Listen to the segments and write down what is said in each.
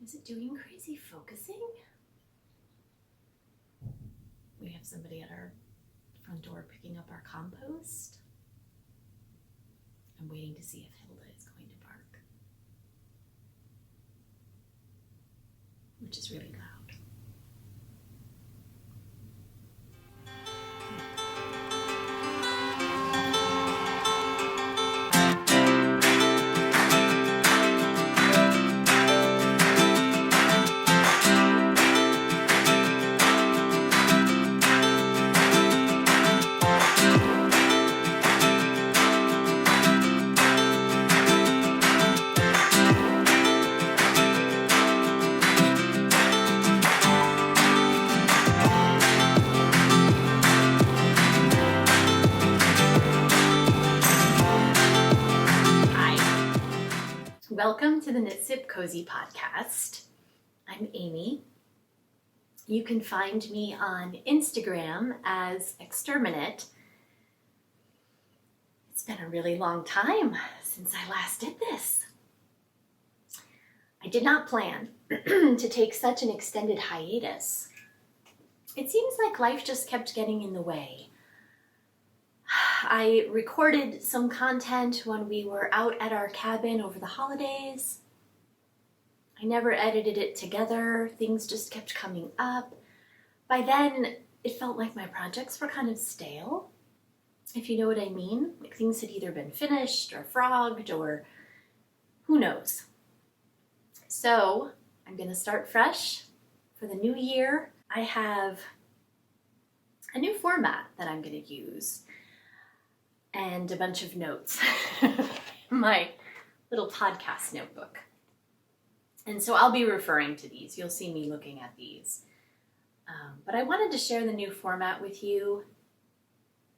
Is it doing crazy focusing? We have somebody at our front door picking up our compost. I'm waiting to see if Hilda is going to bark, which is really loud. Welcome to the S.I.P. Cozy podcast. I'm Amy. You can find me on Instagram as Exterminate. It's been a really long time since I last did this. I did not plan to take such an extended hiatus. It seems like life just kept getting in the way. I recorded some content when we were out at our cabin over the holidays. I never edited it together. Things just kept coming up. By then, it felt like my projects were kind of stale, if you know what I mean. Like things had either been finished or frogged or who knows. So I'm going to start fresh for the new year. I have a new format that I'm going to use. And a bunch of notes, my little podcast notebook. And so I'll be referring to these. You'll see me looking at these. But I wanted to share the new format with you.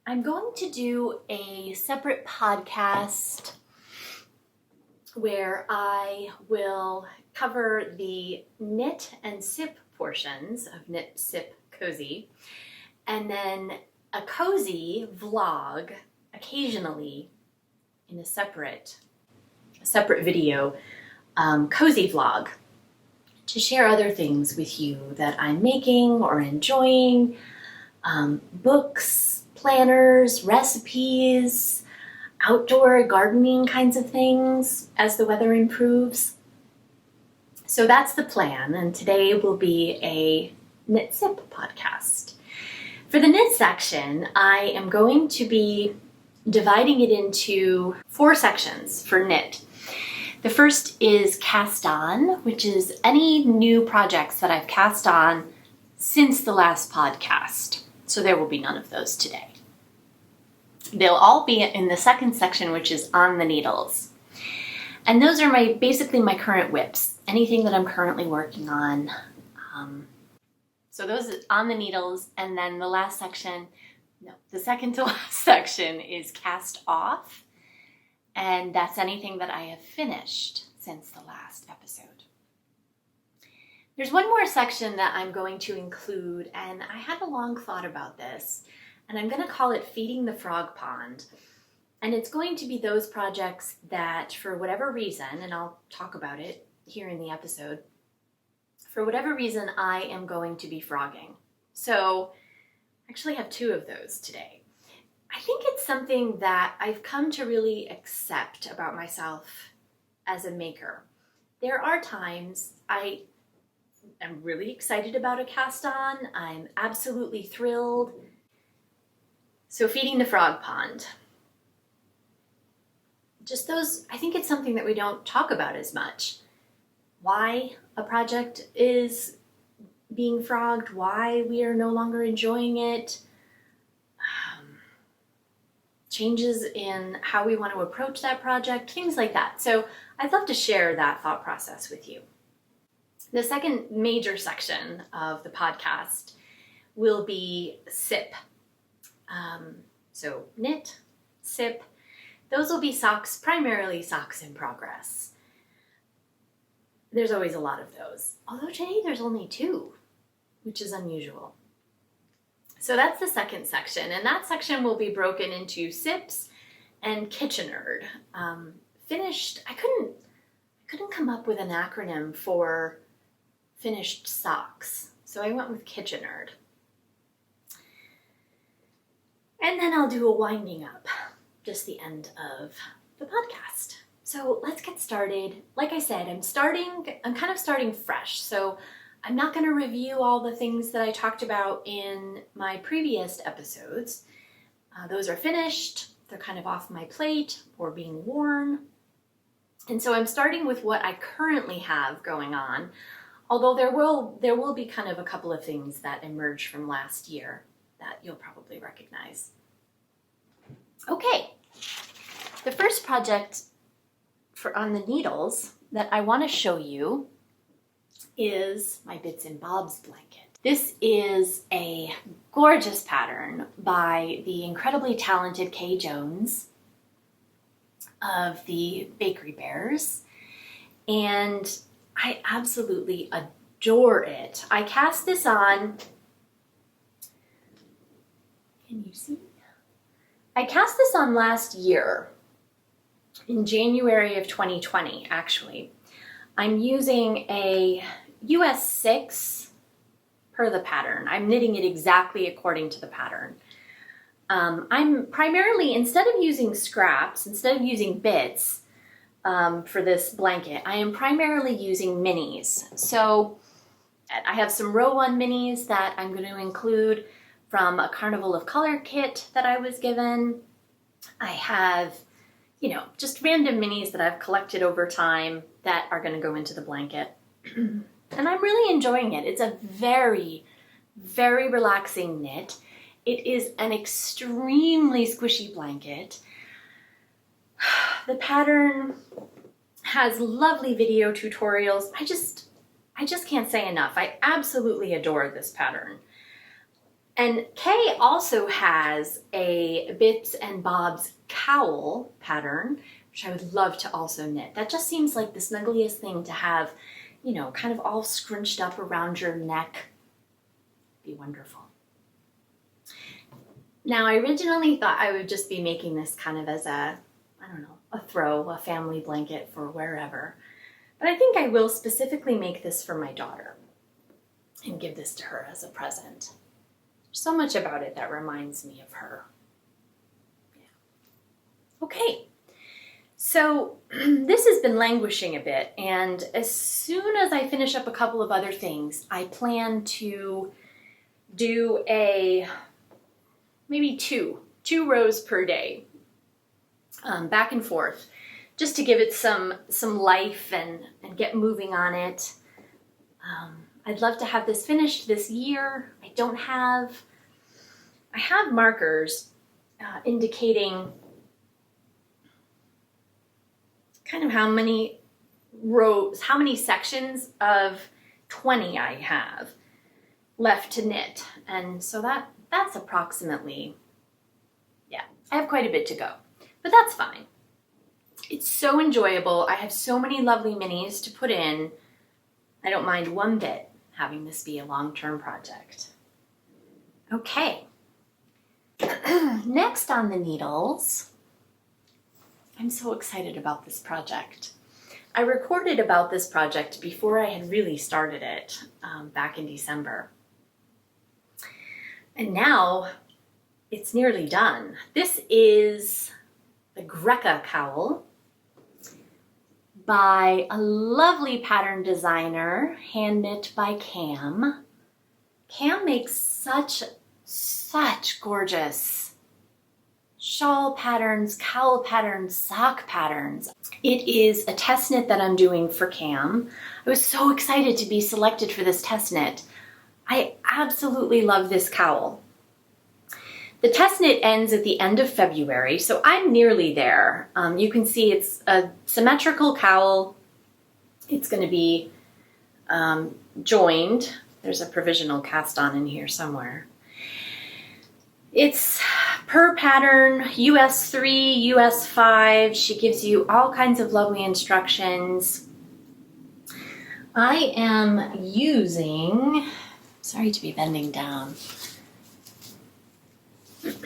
I'm going to do a separate podcast where I will cover the knit and sip portions of Knit, Sip, Cozy, and then a cozy vlog occasionally in a separate video, cozy vlog, to share other things with you that I'm making or enjoying, books, planners, recipes, outdoor gardening kinds of things as the weather improves. So that's the plan, and today will be a Knit Sip podcast. For the knit section, I am going to be dividing it into 4 sections for knit. The first is cast on, which is any new projects that I've cast on since the last podcast. So there will be none of those today. They'll all be in the second section, which is on the needles. And those are basically my current whips, anything that I'm currently working on. So those are on the needles, and then the second to last section is cast off, and that's anything that I have finished since the last episode. There's one more section that I'm going to include, and I had a long thought about this, and I'm going to call it Feeding the Frog Pond. And it's going to be those projects that, for whatever reason, and I'll talk about it here in the episode, for whatever reason, I am going to be frogging. So I actually have 2 of those today. I think it's something that I've come to really accept about myself as a maker. There are times I am really excited about a cast on. I'm absolutely thrilled. So feeding the frog pond. Just those, I think it's something that we don't talk about as much. Why a project is being frogged, why we are no longer enjoying it, changes in how we want to approach that project, things like that. So I'd love to share that thought process with you. The second major section of the podcast will be SIP. So knit, SIP, those will be socks, primarily socks in progress. There's always a lot of those, although today there's only 2, which is unusual. So that's the second section, and that section will be broken into S.I.P.s and Kitchenered. Finished, I couldn't come up with an acronym for finished socks. So I went with Kitchenered. And then I'll do a winding up, just the end of the podcast. So let's get started. Like I said, I'm kind of starting fresh. So I'm not going to review all the things that I talked about in my previous episodes. Those are finished. They're kind of off my plate or being worn. And so I'm starting with what I currently have going on, although there will be kind of a couple of things that emerged from last year that you'll probably recognize. Okay, the first project on the needles that I want to show you is my Bits and Bobs blanket. This is a gorgeous pattern by the incredibly talented Kay Jones of the Bakery Bears, and I absolutely adore it. I cast this on, can you see? I cast this on last year, in January of 2020, actually. I'm using a US 6 per the pattern. I'm knitting it exactly according to the pattern. I'm primarily, instead of using scraps, instead of using bits for this blanket, I am primarily using minis. So I have some row 1 minis that I'm going to include from a Carnival of Color kit that I was given. I have, just random minis that I've collected over time that are going to go into the blanket. And I'm really enjoying it. It's a very, very relaxing knit. It is an extremely squishy blanket. The pattern has lovely video tutorials. I just can't say enough. I absolutely adore this pattern. And Kay also has a Bits and Bobs cowl pattern, which I would love to also knit. That just seems like the snuggliest thing to have, kind of all scrunched up around your neck. Be wonderful. Now, I originally thought I would just be making this kind of as a family blanket for wherever. But I think I will specifically make this for my daughter and give this to her as a present. There's so much about it that reminds me of her. Yeah. Okay, so this has been languishing a bit, and as soon as I finish up a couple of other things, I plan to do maybe two rows per day, back and forth, just to give it some life and get moving on it. I'd love to have this finished this year. I have markers indicating kind of how many rows, how many sections of 20 I have left to knit. And so that's approximately, I have quite a bit to go, but that's fine. It's so enjoyable. I have so many lovely minis to put in. I don't mind one bit having this be a long-term project. Okay. Next on the needles, I'm so excited about this project. I recorded about this project before I had really started it back in December. And now it's nearly done. This is the Greca Cowl by a lovely pattern designer, hand knit by Cam. Cam makes such gorgeous shawl patterns, cowl patterns, sock patterns. It is a test knit that I'm doing for Cam. I was so excited to be selected for this test knit. I absolutely love this cowl. The test knit ends at the end of February, so I'm nearly there. You can see it's a symmetrical cowl. It's going to be joined. There's a provisional cast on in here somewhere. It's per pattern, US 3, US 5. She gives you all kinds of lovely instructions. I am using, sorry to be bending down.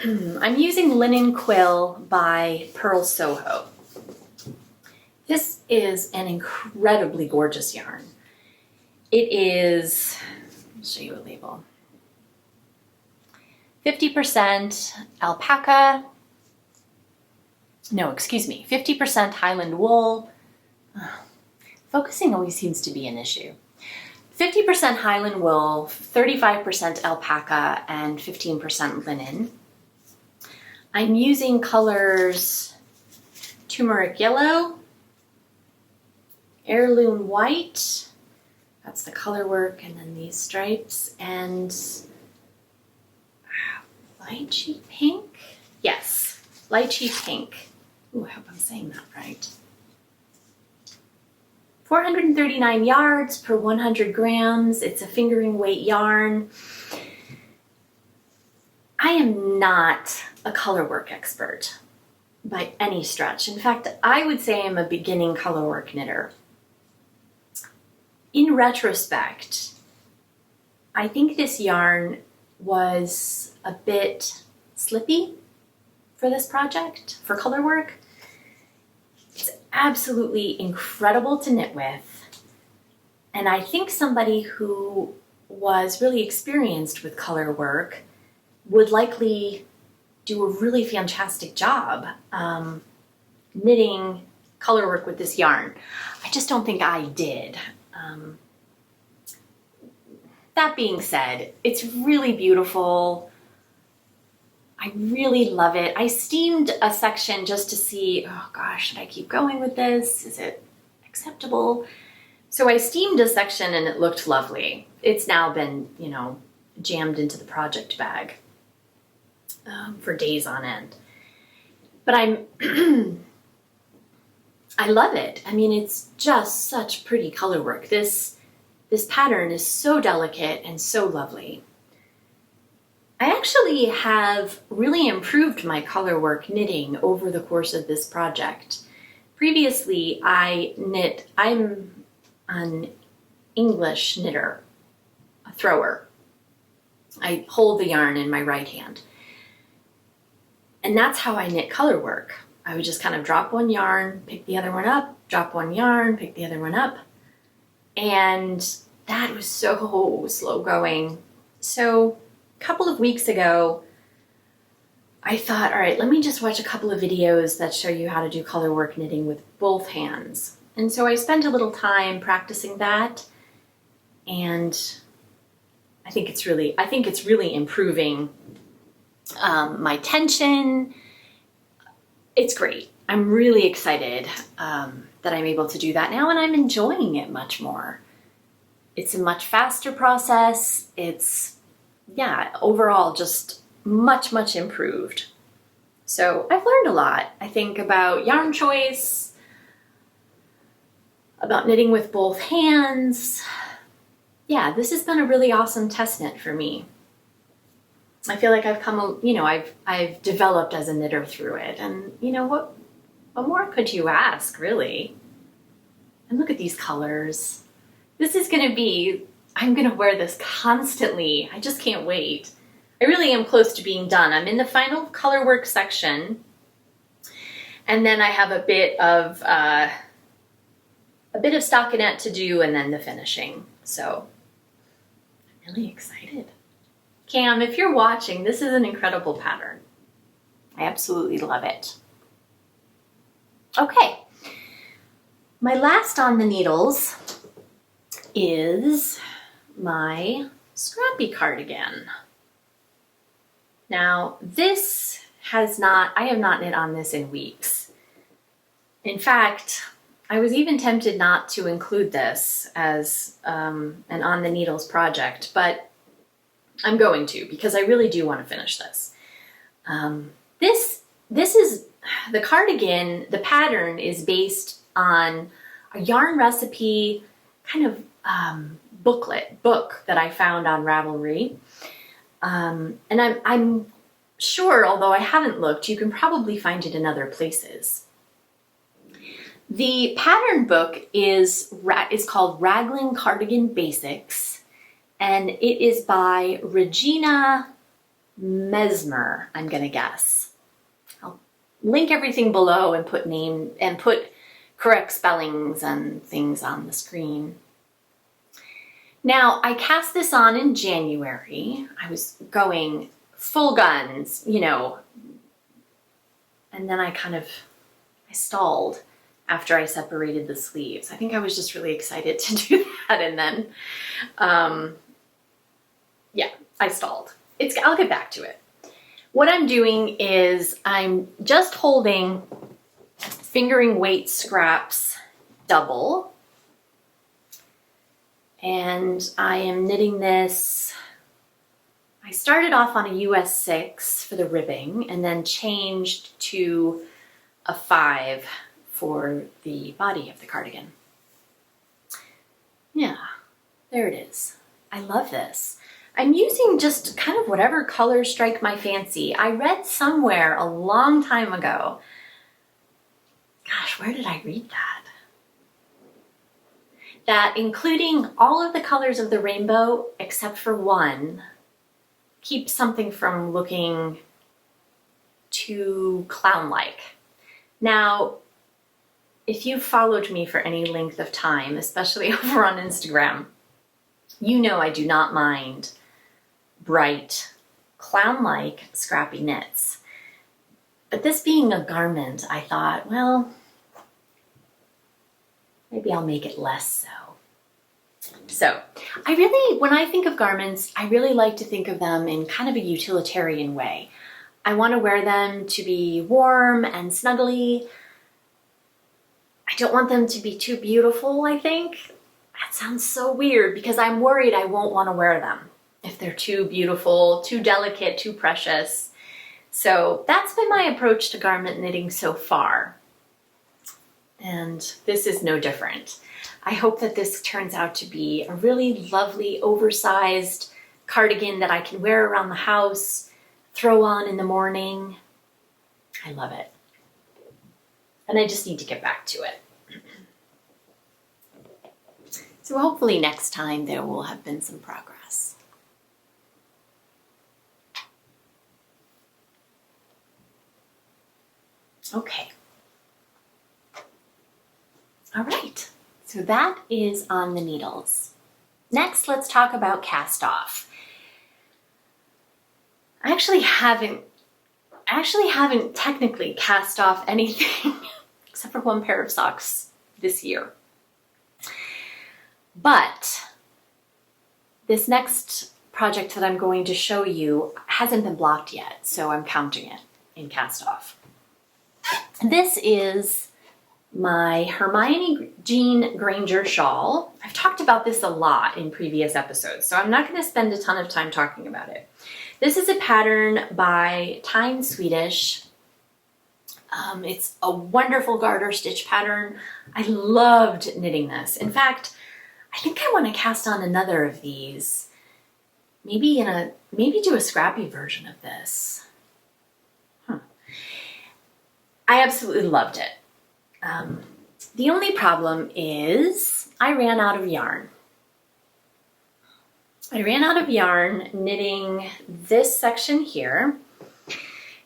I'm using Linen Quill by Pearl Soho. This is an incredibly gorgeous yarn. It is, I'll show you a label, 50% alpaca, no, excuse me, 50% Highland wool. Focusing always seems to be an issue. 50% Highland wool, 35% alpaca, and 15% linen. I'm using colors turmeric yellow, heirloom white, that's the color work, and then these stripes, and lychee pink? Yes, lychee pink. Ooh, I hope I'm saying that right. 439 yards per 100 grams. It's a fingering weight yarn. I am not a color work expert by any stretch. In fact, I would say I'm a beginning color work knitter. In retrospect, I think this yarn was a bit slippy for this project, for color work. It's absolutely incredible to knit with. And I think somebody who was really experienced with color work would likely do a really fantastic job knitting color work with this yarn. I just don't think I did. That being said, it's really beautiful. I really love it. I steamed a section just to see, oh gosh, should I keep going with this? Is it acceptable? So I steamed a section and it looked lovely. It's now been, jammed into the project bag for days on end. But I love it. I mean, it's just such pretty color work. This pattern is so delicate and so lovely. I actually have really improved my color work knitting over the course of this project. Previously, I'm an English knitter, a thrower. I hold the yarn in my right hand. And that's how I knit color work. I would just kind of drop one yarn, pick the other one up, drop one yarn, pick the other one up. And that was so slow going. So a couple of weeks ago, I thought, all right, let me just watch a couple of videos that show you how to do color work knitting with both hands. And so I spent a little time practicing that, and I think it's really improving my tension. It's great. I'm really excited that I'm able to do that now, and I'm enjoying it much more. It's a much faster process. It's, overall just much improved. So I've learned a lot, I think, about yarn choice, about knitting with both hands. Yeah, this has been a really awesome test knit for me. I feel like I've developed as a knitter through it, and what more could you ask, really? And look at these colors. I'm gonna wear this constantly. I just can't wait. I really am close to being done. I'm in the final color work section, and then I have a bit of stockinette to do, and then the finishing. So I'm really excited. Cam, if you're watching, this is an incredible pattern. I absolutely love it. Okay, my last on the needles is my Scrappy Cardigan. Now, I have not knit on this in weeks. In fact, I was even tempted not to include this as an on the needles project, but I'm going to, because I really do want to finish this. This is the cardigan. The pattern is based on a yarn recipe kind of book that I found on Ravelry. And I'm sure, although I haven't looked, you can probably find it in other places. The pattern book is called Raglan Cardigan Basics, and it is by Regina Mesmer, I'm gonna guess. I'll link everything below and put correct spellings and things on the screen. Now, I cast this on in January. I was going full guns, you know, and then I stalled after I separated the sleeves. I think I was just really excited to do that, and then, yeah, I stalled. I'll get back to it. What I'm doing is I'm just holding fingering weight scraps double, and I am knitting this. I started off on a US 6 for the ribbing and then changed to a 5 for the body of the cardigan. Yeah, there it is. I love this. I'm using just kind of whatever colors strike my fancy. I read somewhere a long time ago, gosh, where did I read that? That including all of the colors of the rainbow except for one keeps something from looking too clown-like. Now, if you've followed me for any length of time, especially over on Instagram, you know I do not mind bright, clown-like scrappy knits. But this being a garment, I thought, well, maybe I'll make it less so. So when I think of garments, I really like to think of them in kind of a utilitarian way. I want to wear them to be warm and snuggly. I don't want them to be too beautiful, I think. That sounds so weird because I'm worried I won't want to wear them if they're too beautiful, too delicate, too precious. So that's been my approach to garment knitting so far. And this is no different. I hope that this turns out to be a really lovely, oversized cardigan that I can wear around the house, throw on in the morning. I love it. And I just need to get back to it. So hopefully next time there will have been some progress. Okay. All right, so that is on the needles. Next, let's talk about cast off. I actually haven't technically cast off anything except for one pair of socks this year. But this next project that I'm going to show you hasn't been blocked yet, so I'm counting it in cast off. This is my Hermione Jean Granger shawl. I've talked about this a lot in previous episodes, so I'm not going to spend a ton of time talking about it. This is a pattern by Tyne Swedish. It's a wonderful garter stitch pattern. I loved knitting this. In fact, I think I want to cast on another of these. Maybe do a scrappy version of this. I absolutely loved it. The only problem is I ran out of yarn. I ran out of yarn knitting this section here.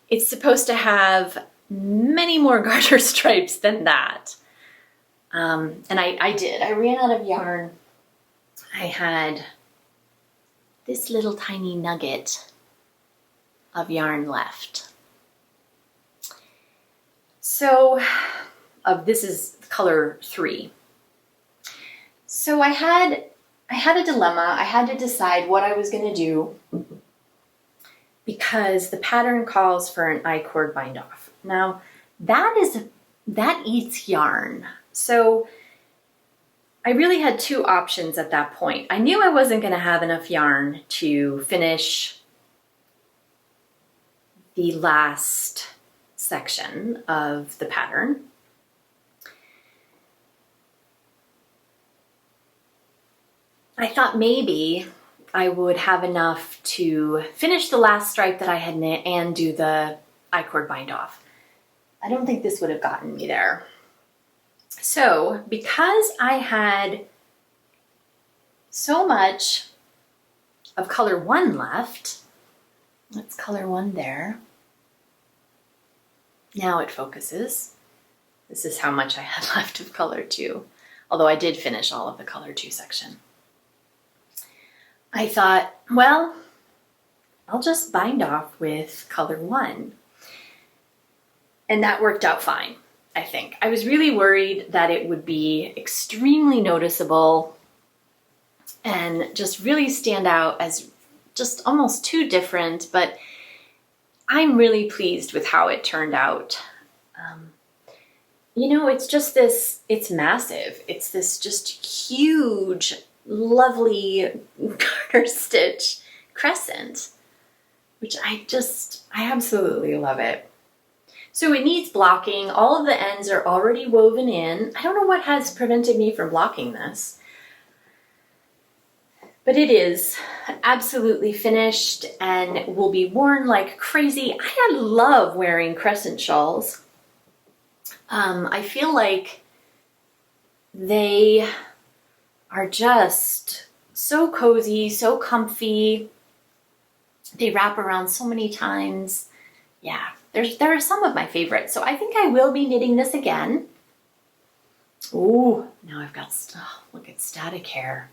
It's supposed to have many more garter stripes than that. And I did. I ran out of yarn. I had this little tiny nugget of yarn left. So, this is color 3. So I had a dilemma. I had to decide what I was going to do because the pattern calls for an I-cord bind off. Now, that eats yarn. So I really had two options at that point. I knew I wasn't going to have enough yarn to finish the last section of the pattern. I thought maybe I would have enough to finish the last stripe that I had knit and do the I-cord bind off. I don't think this would have gotten me there. So because I had so much of color 1 left, let's color 1 there. Now it focuses. This is how much I had left of color 2, although I did finish all of the color 2 section. I thought, well, I'll just bind off with color 1. And that worked out fine, I think. I was really worried that it would be extremely noticeable and just really stand out as just almost too different, but I'm really pleased with how it turned out. You know, it's just this, it's massive. It's this just huge, lovely garter stitch crescent, which I absolutely love it. So it needs blocking. All of the ends are already woven in. I don't know what has prevented me from blocking this, but it is absolutely finished and will be worn like crazy. I love wearing crescent shawls. I feel like they are just so cozy, so comfy. They wrap around so many times. Yeah, there are some of my favorites. So I think I will be knitting this again. Ooh, now I've got, look at static hair.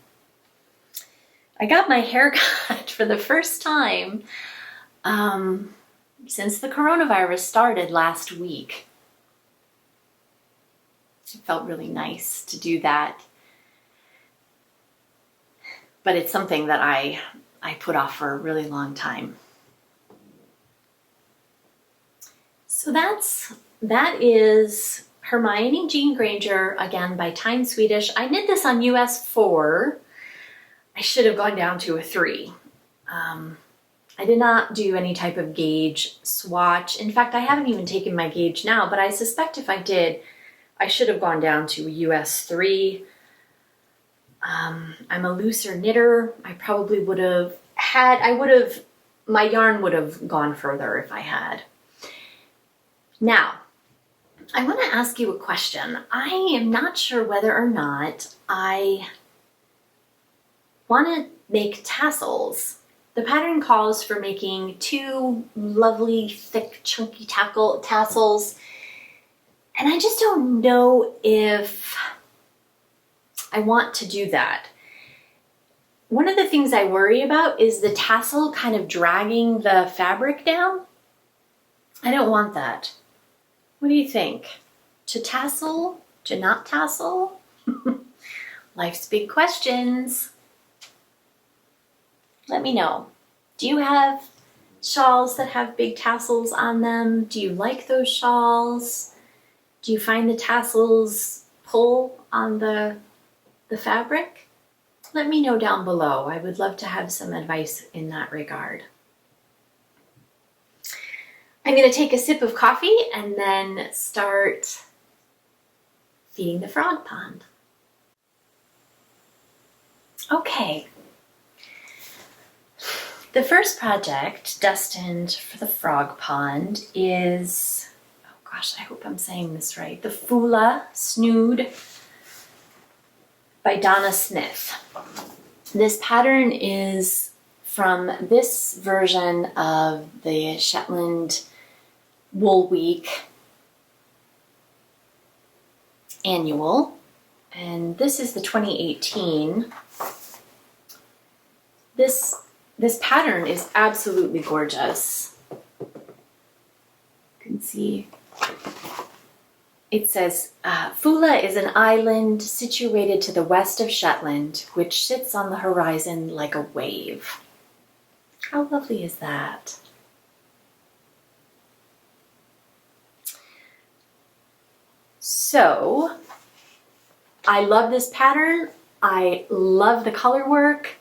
I got my hair cut for the first time since the coronavirus started last week. It felt really nice to do that. But it's something that I put off for a really long time. So that is Hermione Jean Granger, again by Time Swedish. I knit this on US 4. I should have gone down to a 3. I did not do any type of gauge swatch. In fact, I haven't even taken my gauge now, but I suspect if I did, I should have gone down to a US 3. I'm a looser knitter. I probably would have my yarn would have gone further if I had. Now, I want to ask you a question. I am not sure whether or not I want to make tassels. The pattern calls for making 2 lovely, thick, chunky tassels. And I just don't know if I want to do that. One of the things I worry about is the tassel kind of dragging the fabric down. I don't want that. What do you think? To tassel? To not tassel? Life's big questions. Let me know. Do you have shawls that have big tassels on them? Do you like those shawls? Do you find the tassels pull on the fabric? Let me know down below. I would love to have some advice in that regard. I'm going to take a sip of coffee and then start feeding the frog pond. Okay. The first project destined for the frog pond is, oh gosh, I hope I'm saying this right, the Foula Snood by Donna Smith. This pattern is from this version of the Shetland Wool Week annual, and this is the 2018. This pattern is absolutely gorgeous. You can see it says, Foula is an island situated to the west of Shetland, which sits on the horizon like a wave. How lovely is that? So, I love this pattern. I love the color work.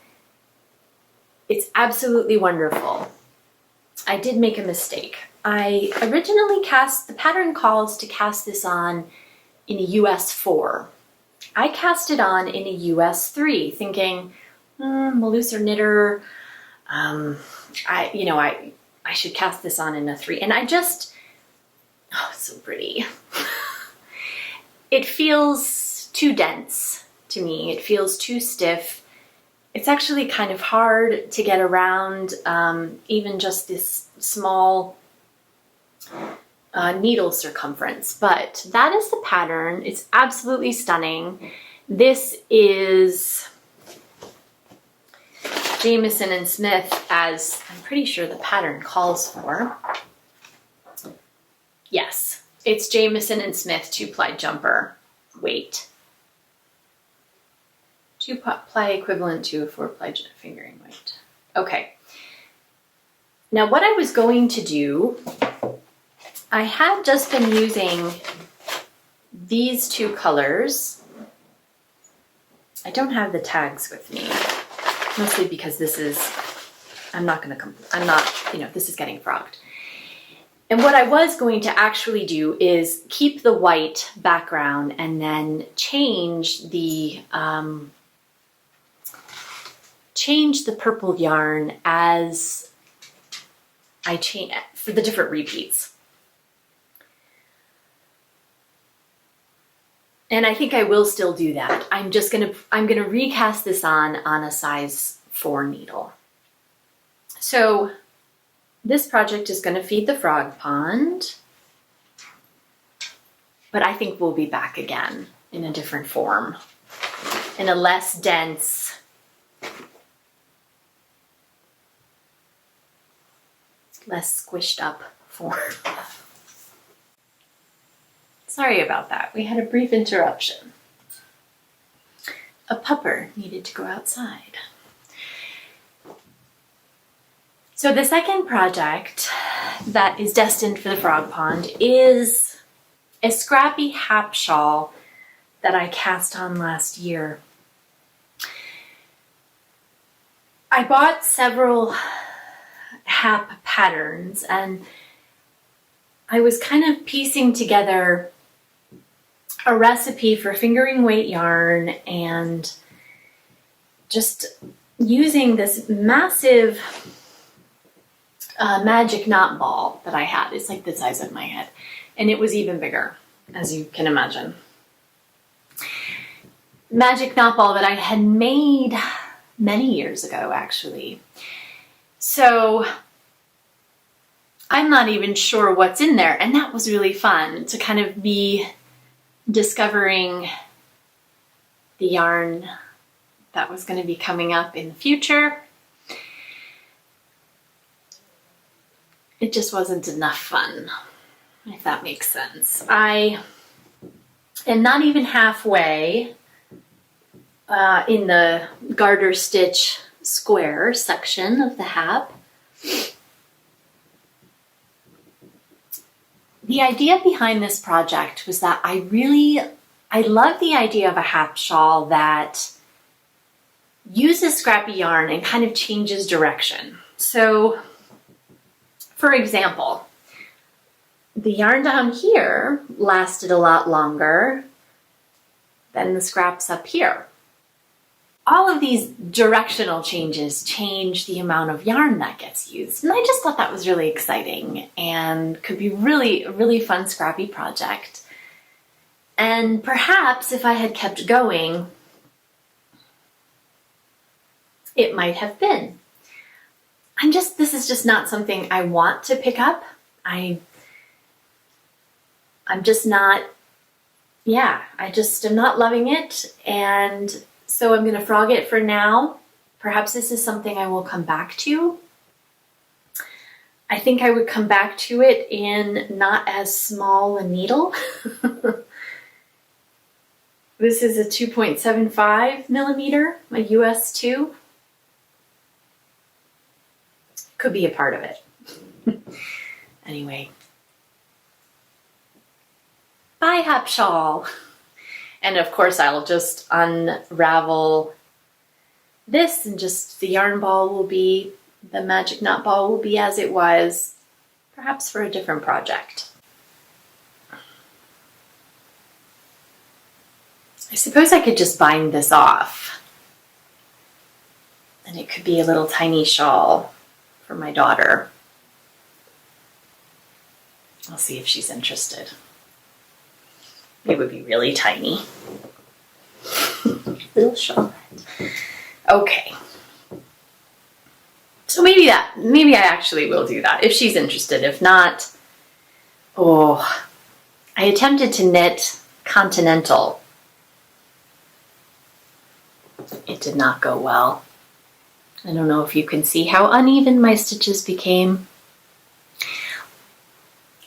It's absolutely wonderful. I did make a mistake. I originally cast, the pattern calls to cast this on in a US 4. I cast it on in a US 3, thinking, I'm a looser knitter. I should cast this on in a 3. And I just, oh, it's so pretty. It feels too dense to me. It feels too stiff. It's actually kind of hard to get around even just this small needle circumference, but that is the pattern. It's absolutely stunning. This is Jamieson and Smith, as I'm pretty sure the pattern calls for. Yes, it's Jamieson and Smith 2-ply jumper weight. 2-ply equivalent to a 4-ply fingering weight. Okay. Now what I was going to do, I had just been using these 2 colors. I don't have the tags with me, mostly because this is, this is getting frogged. And what I was going to actually do is keep the white background and then change the purple yarn as I change for the different repeats. And I think I will still do that. I'm gonna recast this on a size 4 needle. So this project is gonna feed the frog pond, but I think we'll be back again in a different form, in a less dense, less squished up form. Sorry about that. We had a brief interruption. A pupper needed to go outside. So the second project that is destined for the frog pond is a scrappy hap shawl that I cast on last year. I bought several hap patterns and I was kind of piecing together a recipe for fingering weight yarn and just using this massive magic knot ball that I had. It's like the size of my head, and it was even bigger, as you can imagine. Magic knot ball that I had made many years ago, actually. So I'm not even sure what's in there, and that was really fun to kind of be discovering the yarn that was going to be coming up in the future. It just wasn't enough fun, if that makes sense. I am not even halfway in the garter stitch square section of the hap. The idea behind this project was that I love the idea of a hap shawl that uses scrappy yarn and kind of changes direction. So, for example, the yarn down here lasted a lot longer than the scraps up here. All of these directional changes change the amount of yarn that gets used. And I just thought that was really exciting and could be a really fun scrappy project. And perhaps if I had kept going, it might have been. This is just not something I want to pick up. I just am not loving it. And so I'm going to frog it for now. Perhaps this is something I will come back to. I think I would come back to it in not as small a needle. This is a 2.75 millimeter, a US 2. Could be a part of it. Anyway. Bye, hap shawl. And of course I'll just unravel this and just the yarn ball will be, the magic knot ball will be as it was, perhaps for a different project. I suppose I could just bind this off and it could be a little tiny shawl for my daughter. I'll see if she's interested. It would be really tiny. Little shawl. Okay. So maybe I actually will do that if she's interested. If not, I attempted to knit Continental. It did not go well. I don't know if you can see how uneven my stitches became.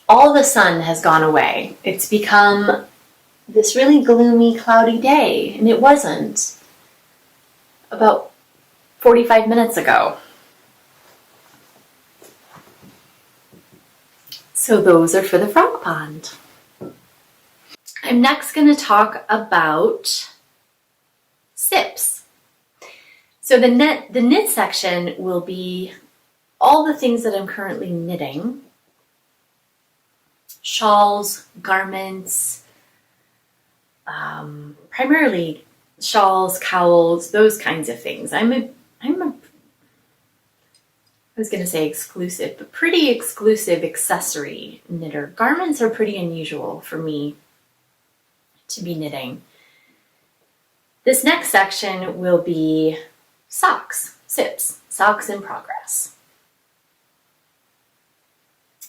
All the sun has gone away. It's become this really gloomy, cloudy day, and it wasn't about 45 minutes ago. So those are for the frog pond. I'm next going to talk about S.I.P.s. So the knit section will be all the things that I'm currently knitting. Shawls, garments, primarily shawls, cowls, those kinds of things. I was going to say exclusive, but pretty exclusive accessory knitter. Garments are pretty unusual for me to be knitting. This next section will be socks, S.I.P.s, socks in progress.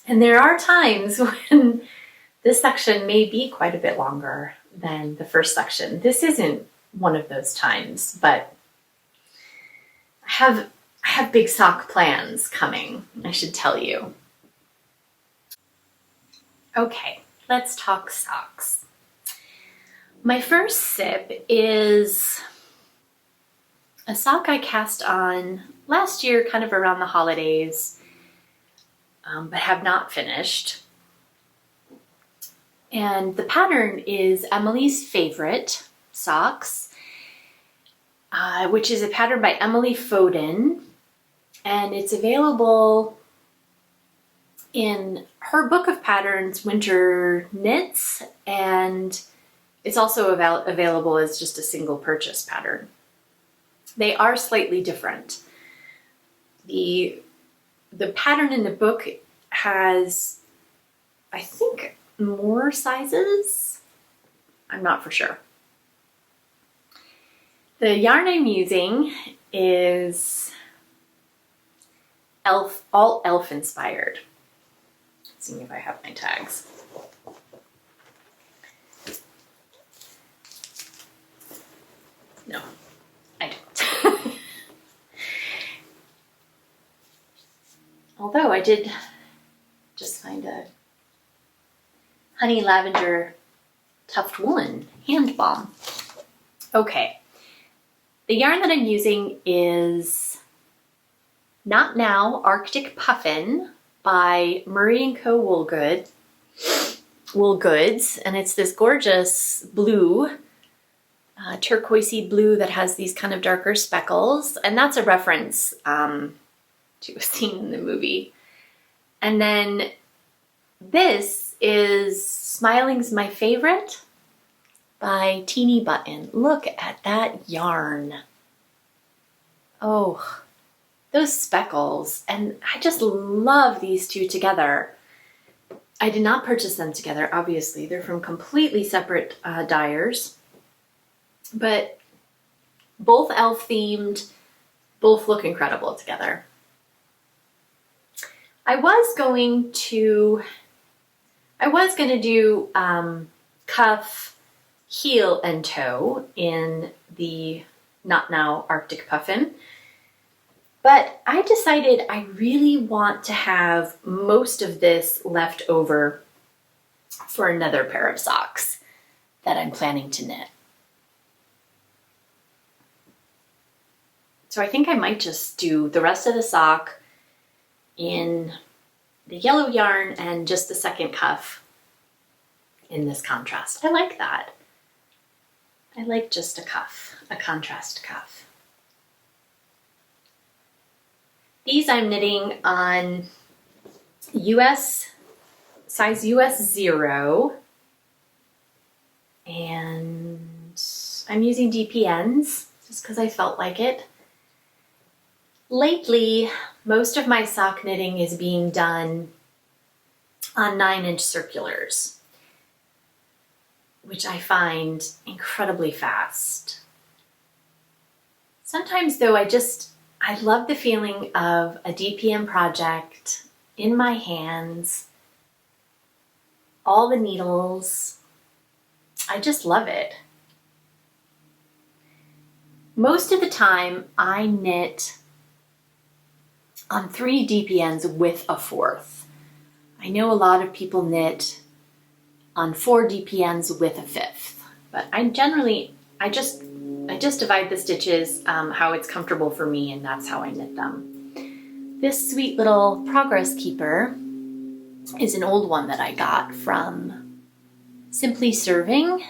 And there are times when this section may be quite a bit longer than the first section. This isn't one of those times, but I have big sock plans coming, I should tell you. Okay, let's talk socks. My first S.I.P. is a sock I cast on last year, kind of around the holidays, but have not finished. And the pattern is Emily's Favorite Socks, which is a pattern by Emily Foden, and it's available in her book of patterns, Winter Knits, and it's also available as just a single purchase pattern. They are slightly different. The pattern in the book has, I think, more sizes. I'm not for sure. The yarn I'm using is all elf inspired. Let's see if I have my tags. No, I don't. Although I did just find a honey lavender tuft woolen hand balm. Okay, the yarn that I'm using is Not Now Arctic Puffin by Murray & Co. Wool Goods, and it's this gorgeous blue, turquoisey blue that has these kind of darker speckles, and that's a reference to a scene in the movie. And then this is Smiling's My Favorite by Teeny Button. Look at that yarn. Oh, those speckles. And I just love these two together. I did not purchase them together, obviously. They're from completely separate dyers. But both elf themed, both look incredible together. I was going to do cuff, heel, and toe in the Not Now Arctic Puffin, but I decided I really want to have most of this left over for another pair of socks that I'm planning to knit. So I think I might just do the rest of the sock in the yellow yarn and just the second cuff in this contrast. I like that. I like just a cuff, a contrast cuff. These I'm knitting on size US 0, and I'm using DPNs just because I felt like it. Lately, most of my sock knitting is being done on 9-inch circulars, which I find incredibly fast. Sometimes though, I love the feeling of a DPM project in my hands, all the needles. I just love it. Most of the time I knit on 3 DPNs with a 4th. I know a lot of people knit on 4 DPNs with a 5th, but I just divide the stitches how it's comfortable for me, and that's how I knit them. This sweet little progress keeper is an old one that I got from Simply Serving.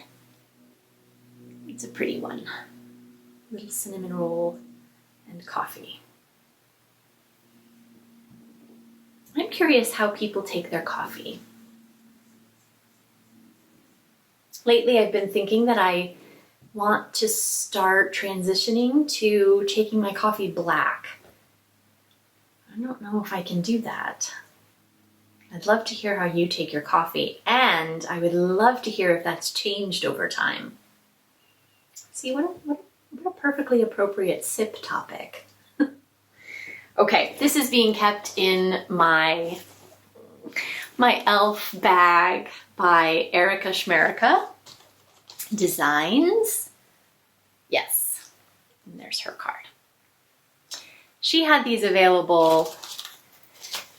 It's a pretty one. Little cinnamon roll and coffee. I'm curious how people take their coffee. Lately, I've been thinking that I want to start transitioning to taking my coffee black. I don't know if I can do that. I'd love to hear how you take your coffee, and I would love to hear if that's changed over time. See, what a perfectly appropriate S.I.P. topic. Okay, this is being kept in my elf bag by Erica Schmerica Designs. Yes, and there's her card. She had these available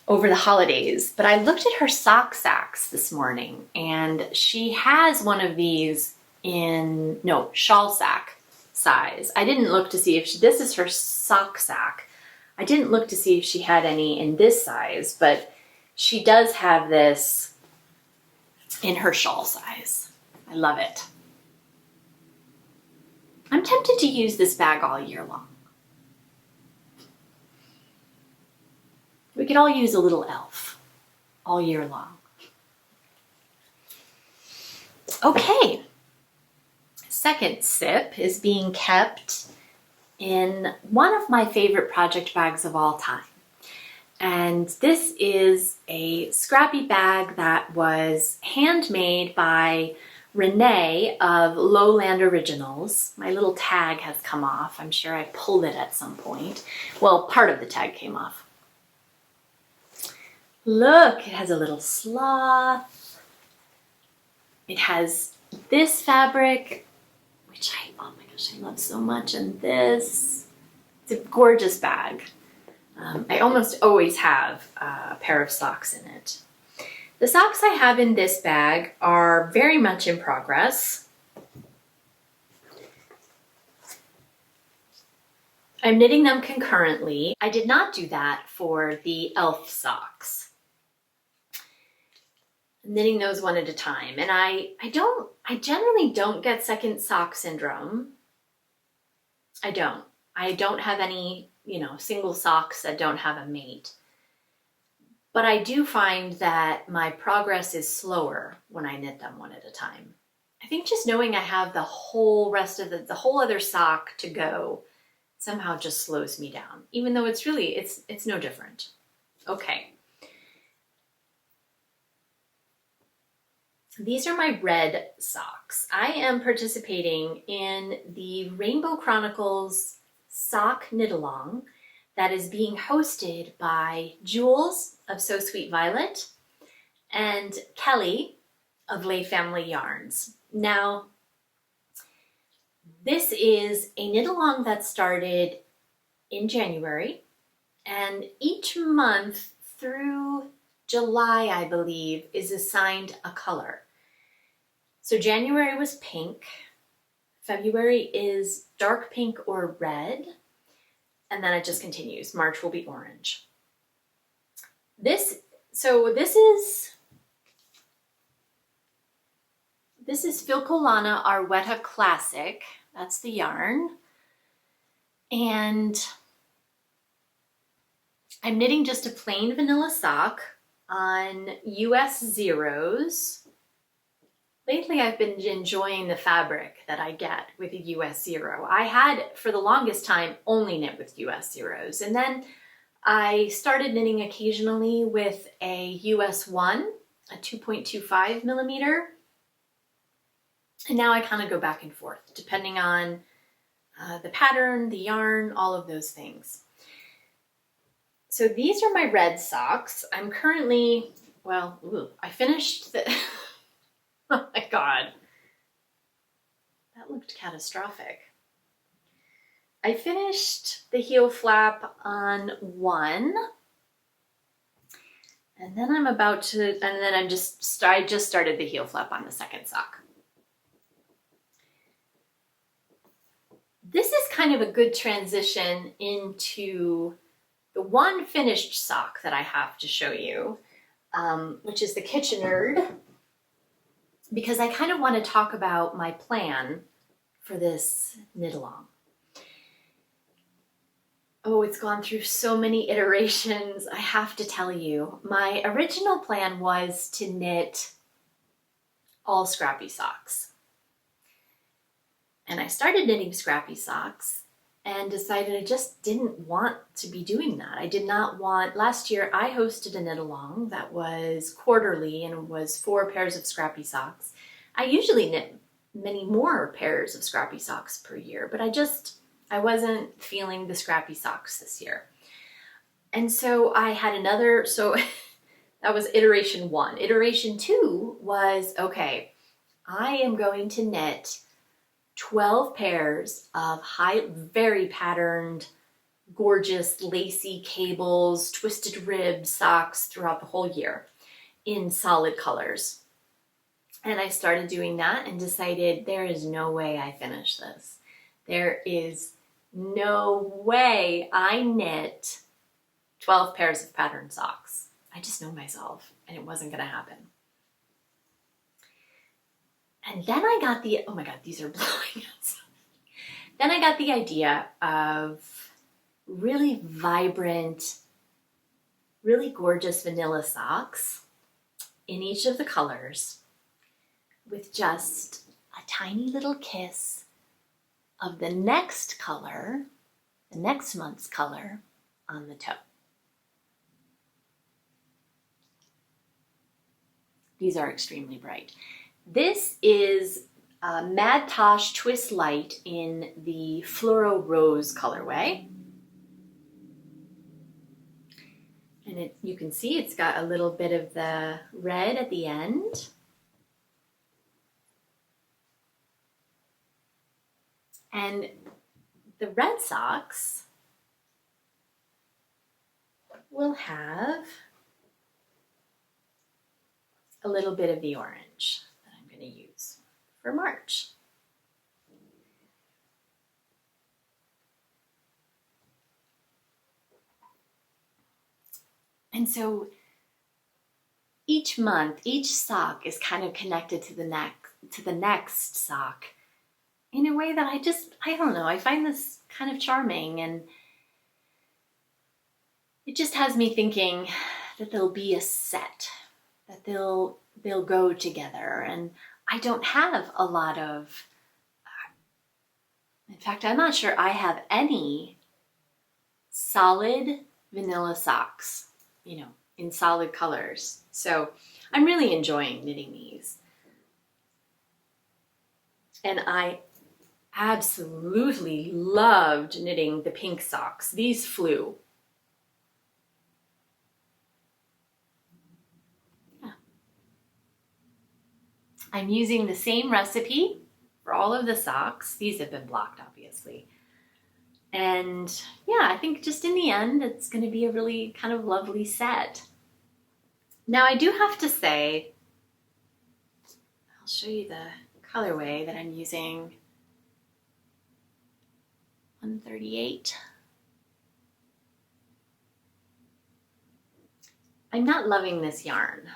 over the holidays, but I looked at her sock sacks this morning, and she has one of these in, shawl sack size. I didn't look to see if this is her sock sack. I didn't look to see if she had any in this size, but she does have this in her shawl size. I love it. I'm tempted to use this bag all year long. We could all use a little elf all year long. Okay. Second S.I.P. is being kept in one of my favorite project bags of all time. And this is a scrappy bag that was handmade by Renee of Lowland Originals. My little tag has come off. I'm sure I pulled it at some point. Well, part of the tag came off. Look, it has a little sloth. It has this fabric, which oh my gosh, I love so much, and this. It's a gorgeous bag. I almost always have a pair of socks in it. The socks I have in this bag are very much in progress. I'm knitting them concurrently. I did not do that for the elf socks. I'm knitting those one at a time. And I generally don't get second sock syndrome. I don't have any, single socks that don't have a mate. But I do find that my progress is slower when I knit them one at a time. I think just knowing I have the whole rest of the whole other sock to go somehow just slows me down, even though it's no different. Okay. These are my red socks. I am participating in the Rainbow Chronicles sock knit along that is being hosted by Jules of So Sweet Violet and Kelly of Lay Family Yarns. Now, this is a knit along that started in January, and each month through July, I believe, is assigned a color. So January was pink, February is dark pink or red, and then it just continues. March will be orange. This is Filcolana Arwetta Classic. That's the yarn. And I'm knitting just a plain vanilla sock on US zeros. Lately, I've been enjoying the fabric that I get with a US zero. I had, for the longest time, only knit with US zeros. And then I started knitting occasionally with a US 1, a 2.25 millimeter. And now I kind of go back and forth, depending on the pattern, the yarn, all of those things. So these are my red socks. I'm currently, I finished the... Oh my God. That looked catastrophic. I I finished the heel flap on one, and then I just started the heel flap on the second sock. This is kind of a good transition into the one finished sock that I have to show you, which is the Kitchenered, because I kind of want to talk about my plan for this knit along. Oh, it's gone through so many iterations. I have to tell you, my original plan was to knit all scrappy socks. And I started knitting scrappy socks and decided I just didn't want to be doing that. I did not want, last year I hosted a knit along that was quarterly and was 4 pairs of scrappy socks. I usually knit many more pairs of scrappy socks per year, but I wasn't feeling the scrappy socks this year. And so I had that was iteration 1. Iteration 2 was, okay, I am going to knit 12 pairs of very patterned, gorgeous, lacy cables, twisted rib socks throughout the whole year in solid colors. And I started doing that and decided there is no way I finish this. There is no way I knit 12 pairs of patterned socks. I just know myself, and it wasn't going to happen. And then I got oh my God, these are blowing out. Then I got the idea of really vibrant, really gorgeous vanilla socks in each of the colors with just a tiny little kiss of the next color, the next month's color on the toe. These are extremely bright. This is Mad Tosh Twist Light in the Fluoro Rose colorway. And you can see it's got a little bit of the red at the end. And the red socks will have a little bit of the orange that I'm going to use for March. And so each month, each sock is kind of connected to the next sock in a way that I don't know, I find this kind of charming, and it just has me thinking that there'll be a set, that they'll go together. And I don't have a lot of, in fact, I'm not sure I have any solid vanilla socks, in solid colors. So I'm really enjoying knitting these. And I absolutely loved knitting the pink socks. These flew. Yeah. I'm using the same recipe for all of the socks. These have been blocked, obviously. And yeah, I think just in the end, it's going to be a really kind of lovely set. Now, I do have to say, I'll show you the colorway that I'm using. 138. I'm not loving this yarn.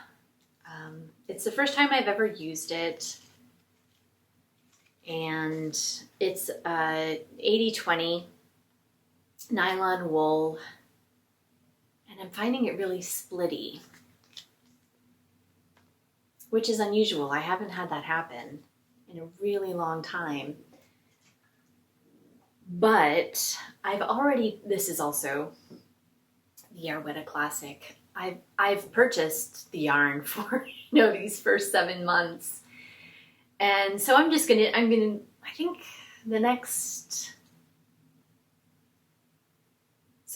It's the first time I've ever used it, and it's 80-20 nylon wool, and I'm finding it really splitty, which is unusual. I haven't had that happen in a really long time. But this is also the Arwetta Classic. I've purchased the yarn for, these first 7 months. And so I think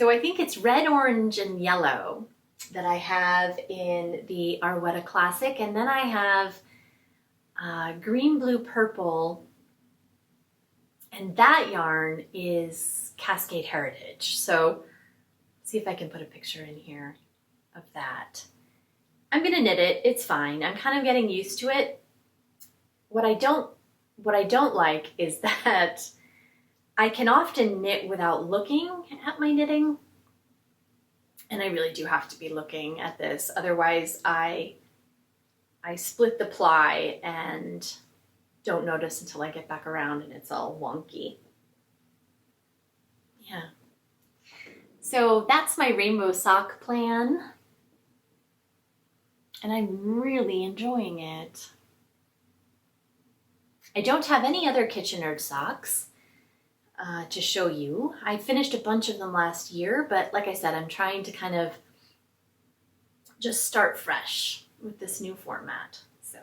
I think it's red, orange, and yellow that I have in the Arwetta Classic. And then I have green, blue, purple And that yarn is Cascade Heritage. So see if I can put a picture in here of that. I'm gonna knit it, it's fine. I'm kind of getting used to it. What I don't like is that I can often knit without looking at my knitting. And I really do have to be looking at this. Otherwise I split the ply and don't notice until I get back around and it's all wonky. Yeah. So that's my rainbow sock plan. And I'm really enjoying it. I don't have any other Kitchenered socks to show you. I finished a bunch of them last year, but like I said, I'm trying to kind of just start fresh with this new format. So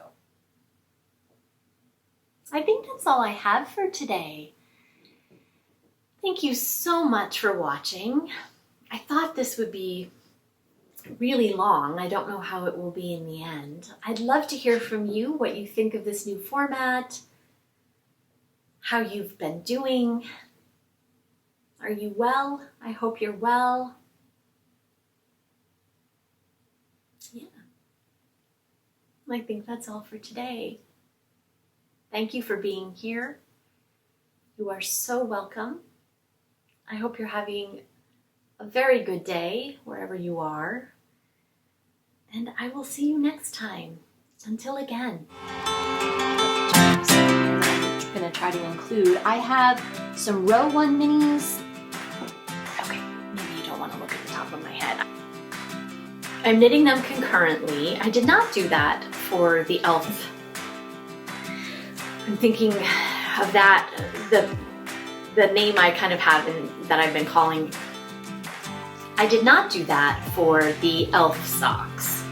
I think that's all I have for today. Thank you so much for watching. I thought this would be really long. I don't know how it will be in the end. I'd love to hear from you what you think of this new format, how you've been doing. Are you well? I hope you're well. Yeah. I think that's all for today. Thank you for being here. You are so welcome. I hope you're having a very good day wherever you are. And I will see you next time. Until again. I'm going to try to include. I have some row 1 minis. Okay, maybe you don't want to look at the top of my head. I'm knitting them concurrently. I did not do that for the elf. I'm thinking of that, the name I kind of have that I've been calling. I did not do that for the elf socks.